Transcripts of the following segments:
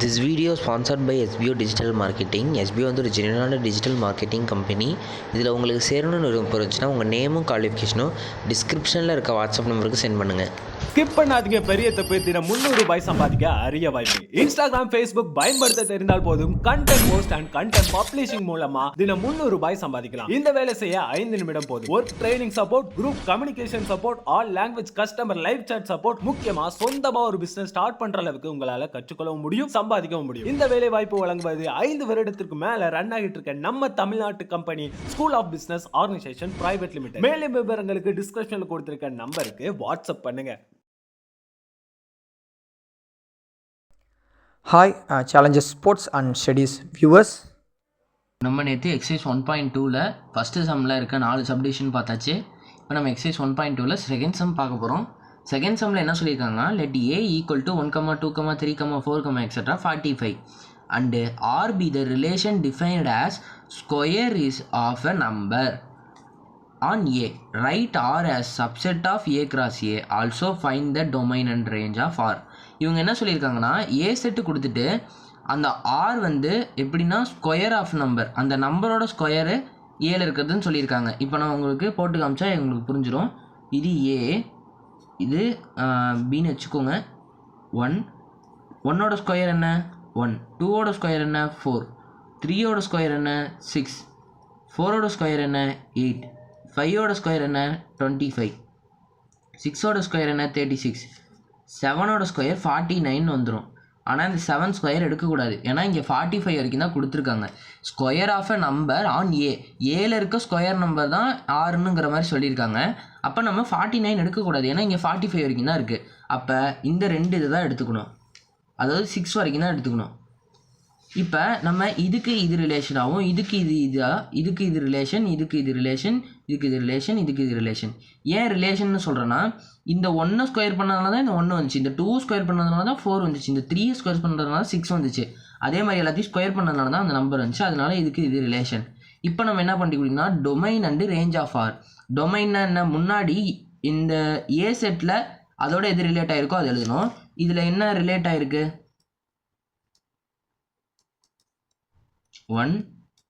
This video is sponsored by SBO Digital Marketing. SBO வந்து ஒரு ஜென்யூனான digital marketing company. இதில் உங்களுக்கு சேரணும்னு இருந்துச்சுன்னா உங்கள் நேமும் குவாலிஃபிகேஷனும் டிஸ்கிரிப்ஷனில் இருக்க வாட்ஸ்அப் நம்பருக்கு சென்ட் பண்ணுங்கள். ஸ்கிப் பண்ணாதீங்க. பெரிய தப்பு. தினம் 300 ரூபாய் சம்பாதிக்க அரிய வாய்ப்பு. இன்ஸ்டாகிராம், ஃபேஸ்புக் பயன்படுத்த தெரிந்தால் போதும் content post and content publishing மூலமா தினம் 300 ரூபாய் சம்பாதிக்கலாம். இந்த வேலை செய்ய 5 நிமிடம் போதும். Work training support, group communication support, all language customer live chat support, முக்கியமா சொந்தமா ஒரு பிசினஸ் ஸ்டார்ட் பண்ற அளவுக்கு உங்களால கற்றுக்கொள்ளவும் முடியும், சம்பாதிக்கவும் முடியும். இந்த வேலை வாய்ப்பு வழங்குவது 5 வருடத்திற்கு மேல ரன் ஆகிட்டு இருக்க நம்ம தமிழ்நாட்டு company school of business organisation private limited. மேலும் விவரங்களுக்கு டிஸ்கிரிப்ஷன்ல கொடுத்திருக்க நம்பருக்கு வாட்ஸ்அப் பண்ணுங்க. Hi challenges sports and studies viewers, நம்ம நேற்று எக்ஸசைஸ் 1.2ல் ஃபஸ்ட்டு சம்மில் இருக்க 4 சப்டிவிஷன் பார்த்தாச்சு. இப்போ நம்ம எக்ஸசைஸ் 1.2ல் செகண்ட் சம் பார்க்க போகிறோம். செகண்ட் சம்மில் என்ன சொல்லியிருக்காங்கன்னா, let A equal to 1, 2, 3, 4, etcetera 45 and R be the relation defined as square is of a number on A. Right R as subset of A cross A. Also find the domain and range of R. இவங்க என்ன சொல்லியிருக்காங்கன்னா, ஏ set கொடுத்துட்டு அந்த R வந்து எப்படின்னா square of number, அந்த நம்பரோட square ஏல இருக்கிறதுன்னு சொல்லியிருக்காங்க. இப்போ நான் உங்களுக்கு போட்டு காமிச்சா எங்களுக்கு புரிஞ்சிடும். இது ஏ, இது பின்னு வச்சுக்கோங்க. 1 ஸ்கொயர் என்ன 1, 2 ஸ்கொயர் என்ன 4, 3 ஸ்கொயர் என்ன 6, 4 ஸ்கொயர் என்ன 8, 5 ஸ்கொயர் என்ன 25, 6 ஸ்கொயர் என்ன 36, 7 ஸ்கொயர் 49 வந்துடும். ஆனால் இந்த 7 ஸ்கொயர் எடுக்கக்கூடாது, ஏன்னா இங்கே 45 வரைக்கும் தான் கொடுத்துருக்காங்க. Square of a number on a, ஏல இருக்க ஸ்கொயர் நம்பர் தான் ஆறுங்கிற மாதிரி சொல்லியிருக்காங்க. அப்போ நம்ம 49 எடுக்கக்கூடாது, ஏன்னா இங்கே 45 வரைக்கும் தான் இருக்குது. அப்போ இந்த 2 இதை தான் எடுத்துக்கணும், அதாவது 6 வரைக்கும் தான் எடுத்துக்கணும். இப்போ நம்ம இதுக்கு இது ரிலேஷன் ஆகும், இதுக்கு இது இதுக்கு இது ரிலேஷன், இதுக்கு இது ரிலேஷன், இதுக்கு இது ரிலேஷன், இதுக்கு இது ரிலேஷன். ஏன் ரிலேஷன் சொல்கிறேன்னா, இந்த 1 ஸ்கொயர் பண்ணதுனால தான் இந்த 1 வந்துச்சு, இந்த 2 ஸ்கொயர் பண்ணதுனால தான் 4 வந்துச்சு, இந்த 3 ஸ்கொயர் பண்ணுறதுனால 6 வந்துச்சு. அதே மாதிரி எல்லாத்தையும் ஸ்கொயர் பண்ணதுனால தான் அந்த நம்பர் வந்துச்சு, அதனால இதுக்கு இது ரிலேஷன். இப்போ நம்ம என்ன பண்ணிக்கணும்னா, domain and range of R. டொமைன்னா என்ன, முன்னாடி இந்த ஏ செட்டில் அதோட எது ரிலேட் ஆகிருக்கோ அது எழுதணும். இதில் என்ன ரிலேட் ஆகிருக்கு, 1,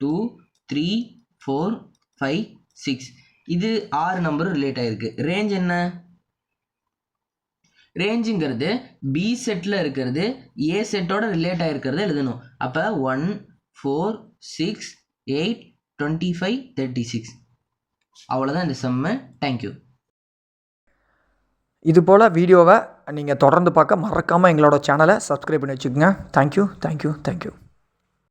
2, 3, 4, 5, 6, இது 6 நம்பர் ரிலேட் ஆகிருக்கு. ரேஞ்ச் என்ன, ரேஞ்சுங்கிறது பி செட்டில் இருக்கிறது ஏ செட்டோட ரிலேட் ஆகிருக்கிறது எழுதணும். அப்போ 1, 4, 6, 8, 25, 36. அவ்வளோதான் இந்த சம்மு. தேங்க்யூ. இது போல் வீடியோவை நீங்கள் தொடர்ந்து பார்க்க மறக்காமல் எங்களோட சேனலை சப்ஸ்கிரைப் பண்ணி வச்சுக்கோங்க. தேங்க்யூ.